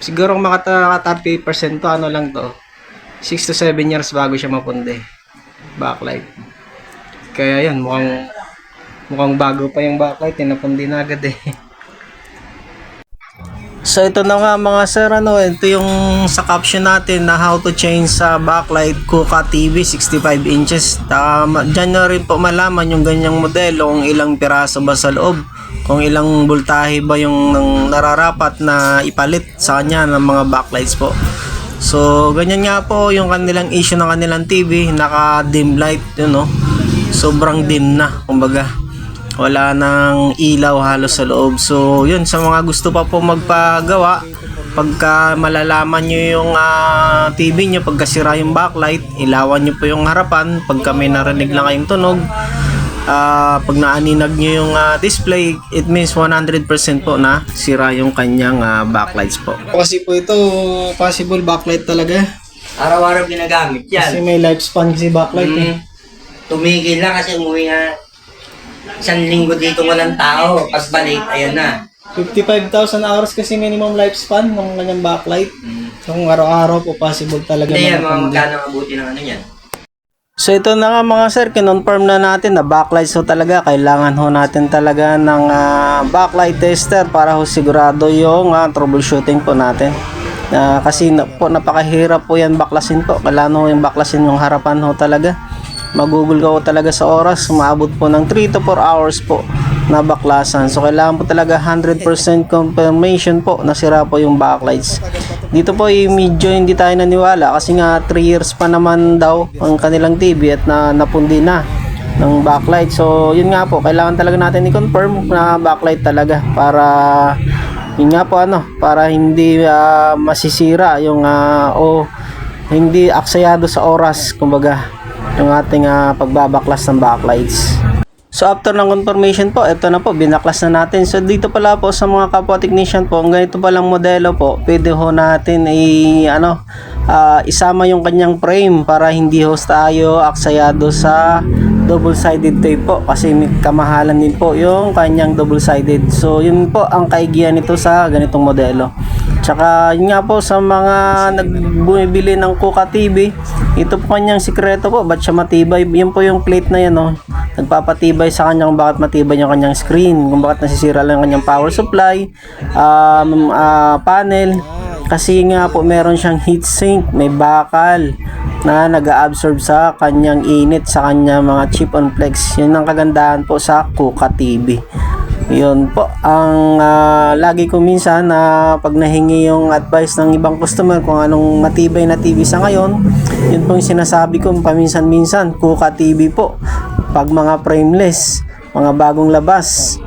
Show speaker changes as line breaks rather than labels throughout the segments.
Siguro kung 30% to, ano lang to, 6 to 7 years bago siya mapundi. Backlight. Kaya yan, mukhang bago pa yung backlight, napundi na agad eh. So ito na nga mga sir, ito yung sa caption natin na how to change sa backlight Kuka TV 65 inches. Diyan na rin po malaman yung ganyang modelo, kung ilang piraso ba sa loob, kung ilang voltahe ba yung nararapat na ipalit sa kanya ng mga backlights po. So ganyan nga po yung kanilang issue ng kanilang TV, naka dim light yun, no? Sobrang dim na, kumbaga wala nang ilaw halos sa loob. So yun, sa mga gusto pa po magpagawa, pagka malalaman nyo yung TV nyo, pagka sira yung backlight, ilawan nyo po yung harapan. Pagka may narinig lang kayong tunog, pag naaninag nyo yung display, it means 100% po na sira yung kanyang backlights po. Kasi po ito possible backlight talaga,
Araw-araw ginagamit yan.
kasi may lifespan si backlight
Tumigil lang kasi umuwi nga. Isang linggo dito walang tao. Pas balik, ayan na.
55,000 hours kasi minimum lifespan ng kanyang backlight. So kung araw-araw po possible talaga.
Hindi yan, mga
mapundi.
magkano ang abuti ng ano yan.
So ito na nga mga sir, kinonfirm na natin na backlight so talaga kailangan ho natin talaga ng backlight tester para ho sigurado yung troubleshooting po natin. Kasi napakahirap po yan baklasin po. Kailangan ho yung baklasin yung harapan ho talaga. Magugol ka po talaga sa oras, maabot po ng 3 to 4 hours po na baklasan. So kailangan po talaga 100% confirmation po na sira po yung backlights. Dito po medyo hindi tayo naniwala kasi nga 3 years pa naman daw ang kanilang TV at napundi na ng backlight. So yun nga po, kailangan talaga natin i-confirm na backlight talaga para yun nga po para hindi masisira yung o hindi aksayado sa oras, kumbaga yung ating pagbabaklas ng backlights. So after ng confirmation po, ito na po, binaklas na natin. So dito pala po sa mga kapwa technician po, ang ganito palang modelo po, pwede ho natin isama yung kanyang frame para hindi ho tayo aksayado sa double-sided tape po, kasi may kamahalan din po yung kanyang double-sided. So yun po ang kaigihan nito sa ganitong modelo. Tsaka yun nga po sa mga nagbumibili ng Kuka TV, ito po kanyang sikreto po, ba't siya matibay. Yun po yung plate na yan, nagpapatibay sa kanyang bakit matibay yung kanyang screen, kung bakit nasisira lang yung kanyang power supply, panel. Kasi nga po meron siyang heatsink, may bakal na nag-absorb sa kanyang init sa kanyang mga chip on flex. Yun ang kagandahan po sa Kuka TV. Yun po ang lagi ko minsan pag nahingi yung advice ng ibang customer kung anong matibay na TV sa ngayon, yun po yung sinasabi ko paminsan-minsan, Kuka TV po. Pag mga frameless, mga bagong labas,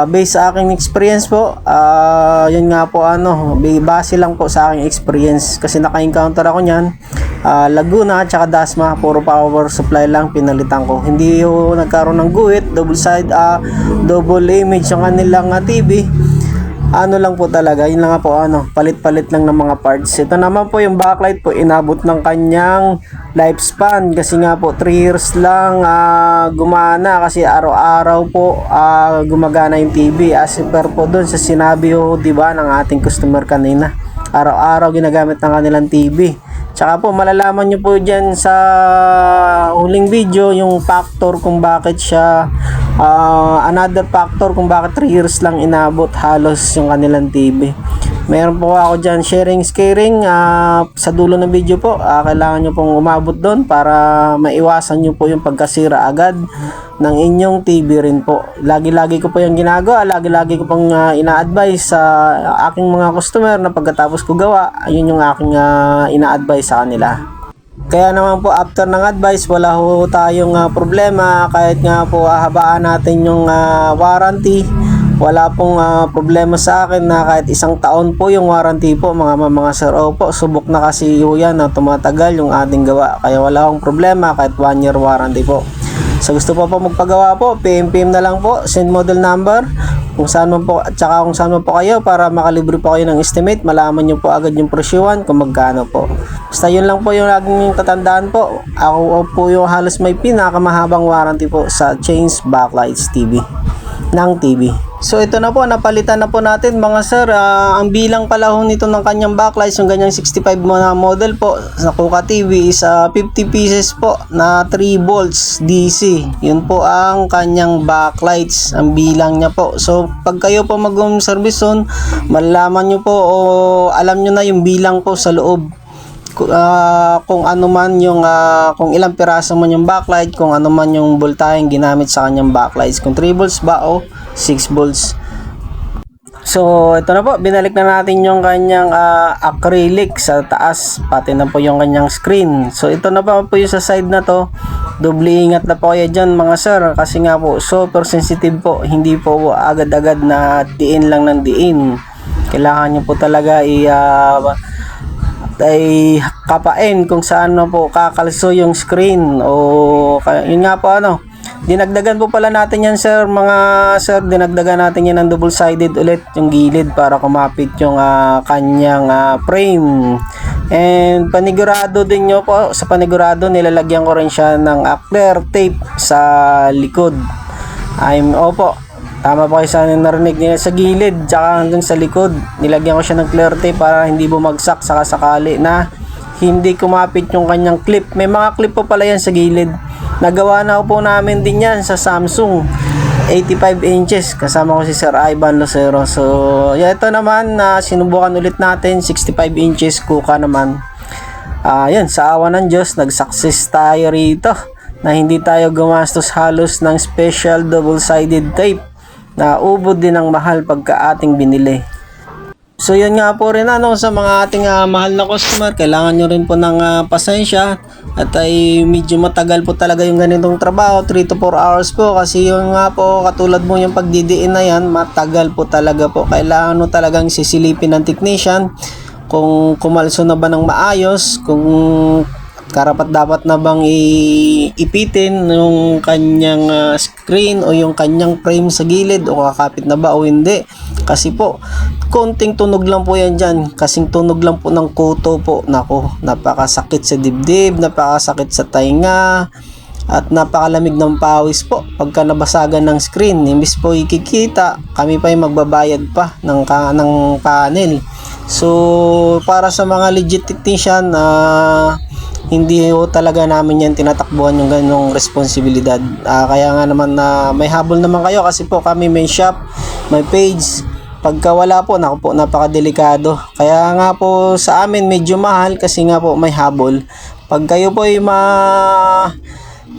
based sa aking experience po, yun nga po base lang po sa aking experience kasi naka-encounter ako niyan. Laguna at saka Dasma, puro power supply lang pinalitan ko. Hindi yung nagkaroon ng guhit, double image yung kanilang TV. Lang po talaga, yun lang nga po palit-palit lang ng mga parts. Ito naman po yung backlight po, inabot ng kanyang lifespan kasi nga po 3 years lang gumana kasi araw-araw po gumagana yung TV as per po doon sa sinabi diba ng ating customer kanina, araw-araw ginagamit ng kanilang TV. Tsaka po malalaman nyo po dyan sa huling video yung factor kung bakit siya another factor kung bakit 3 years lang inabot halos yung kanilang TV. Meron po ako dyan sharing is caring sa dulo ng video po. Kailangan nyo pong umabot doon para maiwasan nyo po yung pagkasira agad ng inyong TV rin po. Lagi-lagi ko po yung ginagawa, lagi-lagi ko pong ina-advise sa aking mga customer na pagkatapos ko gawa, ayun yung aking ina-advise sa kanila. Kaya naman po after ng advice, wala ho tayong problema kahit nga po habaan natin yung warranty. Wala pong problema sa akin na kahit 1 taon po yung warranty po mga sir. Po, subok na kasi yan na tumatagal yung ating gawa. Kaya wala akong problema kahit 1 year warranty po. So gusto po magpagawa po, PM na lang po, send model number, kung saan man po, at saka kung saan man po kayo para makalibre po kayo ng estimate, malaman nyo po agad yung presyuhan kung magkano po. Basta yun lang po yung laging tatandaan po. Ako po yung halos may pinakamahabang warranty po sa Change Backlights TV. ng TV. So ito na po, napalitan na po natin mga sir. Ang bilang pala ho nito ng kanyang backlights, yung ganyang 65 na model po sa Kuka TV is 50 pieces po na 3 volts DC. Yun po ang kanyang backlights, ang bilang niya po. So pag kayo po mag-home service zone, malalaman nyo po o alam nyo na yung bilang po sa loob. Kung ano man yung kung ilang piraso man yung backlight, kung ano man yung voltaheng ginamit sa kanyang backlights, kung 3 volts ba o 6 volts. So ito na po, binalik na natin yung kanyang acrylic sa taas, pati na po yung kanyang screen. So ito na po yung sa side na to. Doble ingat na po kayo dyan mga sir, kasi nga po super sensitive po, hindi po agad-agad na diin lang ng diin. Kailangan nyo po talaga ay kapain kung saan po kakalso yung screen o yun nga po dinagdagan po pala natin yan sir, mga sir, dinagdagan natin yan ng double sided ulit yung gilid para kumapit yung kanyang frame. And panigurado din nyo po, sa panigurado nilalagyan ko rin siya ng clear tape sa likod. Opo, tama po kayo sa narinig niya, sa gilid tsaka hanggang sa likod nilagyan ko siya ng clear tape para hindi bumagsak saka sakali na hindi kumapit yung kanyang clip. May mga clip po pala yan sa gilid, nagawa na po namin din yan sa Samsung 85 inches kasama ko si Sir Ivan Lucero. So ito naman sinubukan ulit natin 65 inches Kuka naman. Yun, sa awa ng Diyos nag-success tayo rito na hindi tayo gumastos halos ng special double sided tape na ubod din ang mahal pagka ating binili. So yun nga po rin sa mga ating mahal na customer, kailangan nyo rin po ng pasensya at ay medyo matagal po talaga yung ganitong trabaho, 3 to 4 hours po, kasi yung nga po katulad mo yung pagdidiin na yan, matagal po talaga po. Kailangan mo talagang sisilipin ng technician kung kumalso na ba ng maayos, kung karapat dapat na bang ipitin yung kanyang screen o yung kanyang frame sa gilid o kakapit na ba o hindi. Kasi po konting tunog lang po yan dyan, kasing tunog lang po ng kuto po, nako, napakasakit sa dibdib, napakasakit sa tainga at napakalamig ng pawis po pagka nabasagan ng screen. Imbis po ikikita, kami pa yung magbabayad pa ng panel. So para sa mga legit technician hindi talaga namin yan tinatakbuhan yung ganong responsibilidad. Kaya nga naman may habol naman kayo, kasi po kami may shop, may page. Pagka wala po, naku po, napakadelikado. Kaya nga po sa amin medyo mahal kasi nga po may habol. Pag kayo po ay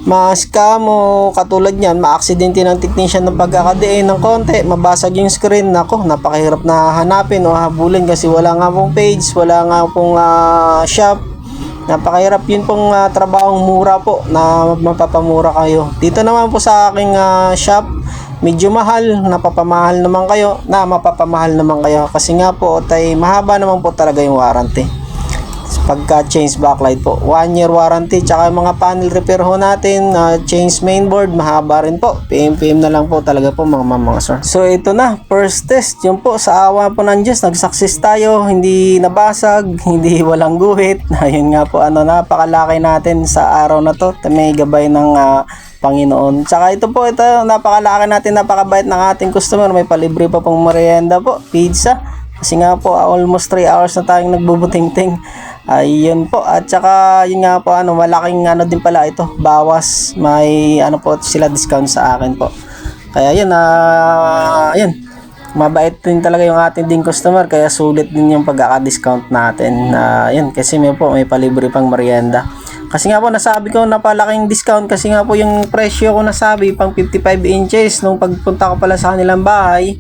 ma-scam o katulad niyan, ma-aksidente ng technician ng pagkakadiin ng konti, mabasag yung screen, nako, napakahirap na hanapin o habulin kasi wala nga pong page, wala nga pong shop. Napakahirap yun pong trabahong mura po na mapapamura kayo. Dito naman po sa aking shop, medyo mahal, mapapamahal naman kayo kasi nga po mahaba naman po talaga yung warranty. Pagka change backlight po, 1 year warranty, tsaka yung mga panel repair ho natin, change mainboard, mahaba rin po, PM na lang po talaga po mga sir. So ito na, first test, yun po, sa awa po ng Diyos, nag-success tayo, hindi nabasag, hindi walang guhit. Ayun nga po, napakalaki natin sa araw na to, may gabay ng Panginoon. Tsaka ito, napakalaki natin, napakabait ng ating customer, may palibre pa pong merienda po, pizza. Kasi nga po, almost 3 hours na tayong nagbubuting-ting. Ayun po. At saka, yun nga po, malaking din pala ito. Bawas. May, po, sila discount sa akin po. Kaya yun, yun. Mabait din talaga yung ating ding customer. Kaya sulit din yung pagkaka-discount natin. Yun, kasi may palibre pang merienda. Kasi nga po, nasabi ko napalaking discount. Kasi nga po, yung presyo ko nasabi, pang 55 inches. Nung pagpunta ko pala sa kanilang bahay,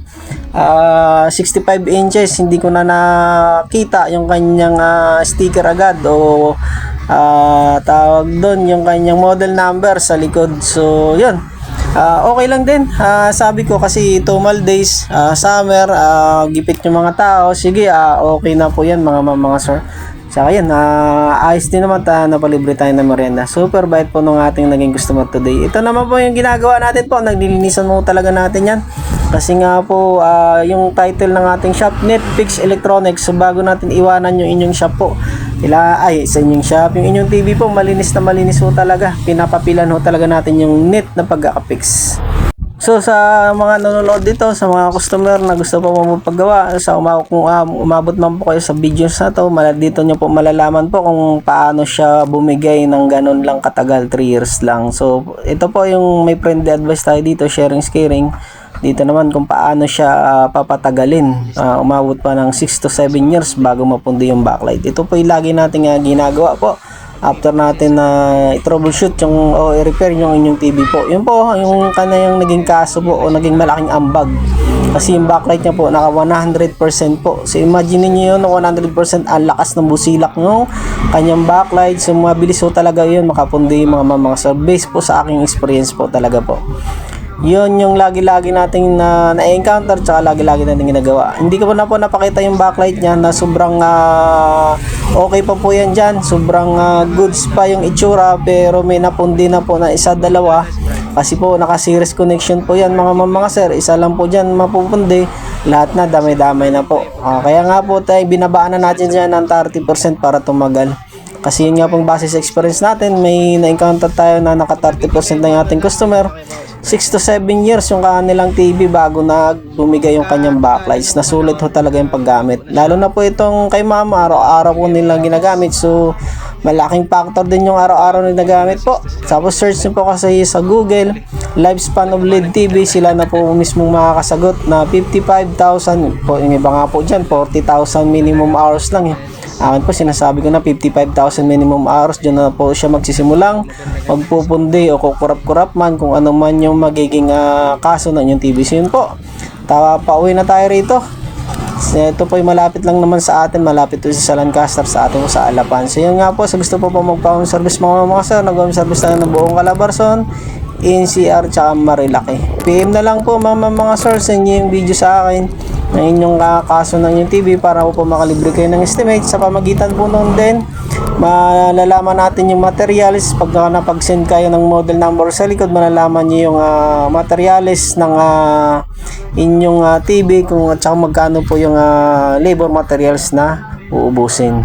65 inches, hindi ko na nakita yung kanyang sticker agad o tawag doon yung kanyang model number sa likod. So yun, okay lang din, sabi ko kasi tumal days, summer, gipit yung mga tao, sige, okay na po yan mga sir. Saka yun, ayos din naman napalibre tayo ng merienda. Super bait po nung ating naging customer today. Ito naman po yung ginagawa natin po, naglilinisan mo talaga natin yan. Kasi nga po, yung title ng ating shop, Netflix Electronics. So bago natin iwanan yung inyong shop po, sa inyong shop, yung inyong TV po, malinis na malinis po talaga. Pinapapilan ho talaga natin yung net na pagkakapix. So sa mga nanonood dito, sa mga customer na gusto po magpagawa, sa umabot man po kayo sa videos na to, dito nyo po malalaman po kung paano siya bumigay ng ganun lang katagal, 3 years lang. So ito po yung may friendly advice tayo dito, sharing is caring. Dito naman kung paano siya papatagalin, umabot pa ng 6 to 7 years bago mapundi yung backlight. Ito po yung lagi nating ginagawa po after natin na i-troubleshoot yung o i-repair yung inyong TV po. Yun po yung kanayang naging kaso po o naging malaking ambag. Kasi yung backlight niya po naka 100% po. So imagine niyo yun, 100% ang lakas ng busilak ng kanyang backlight. So mabilis po talaga yun makapundi yung mga sir. Based po sa aking experience po talaga po. Yun yung lagi-lagi nating na-encounter tsaka lagi-lagi nating ginagawa. Hindi ko na po napakita yung backlight niya na sobrang okay pa po yan dyan. Sobrang goods pa yung itsura pero may napundi na po na isa, dalawa. Kasi po naka-series connection po yan mga sir. Isa lang po dyan mapupundi. Lahat na damay-damay na po. Kaya nga po tayo binabaan na natin dyan ng 30% para tumagal. Kasi yun nga pong base sa experience natin, may na-encounter tayo na naka 30% ng ating customer. 6 to 7 years yung kanilang TV bago na bumigay yung kanyang backlights. Nasulit ho talaga yung paggamit. Lalo na po itong kay mama, araw-araw po nilang ginagamit. So, malaking factor din yung araw-araw na ginagamit po. Tapos search nyo po kasi sa Google, lifespan of LED TV, sila na po mismong makakasagot na 55,000 po. Yung iba nga po dyan, 40,000 minimum hours lang eh. Akin po sinasabi ko na 55,000 minimum hours. Diyan na po siya magsisimulang magpupundi o kukurap-kurap man kung ano man yung magiging kaso ng yung TV. So yun po, pauwi na tayo rito. Ito po yung malapit lang naman sa atin, malapit po sa Lancaster sa atin po sa Alapan. So yun nga po, sa gusto po magpa-home service mga sir, nag-home service tayo ng buong Calabarzon, NCR tsaka Marilaki. PM na lang po mga sir, send nyo yung video sa akin ng inyong kaso ng inyong TV para po makalibre kayo ng estimate. Sa pamagitan po noon din, malalaman natin yung materials. Pag napag-send kayo ng model number sa likod, malalaman nyo yung materials ng inyong TV kung at saka magkano po yung labor materials na uubusin.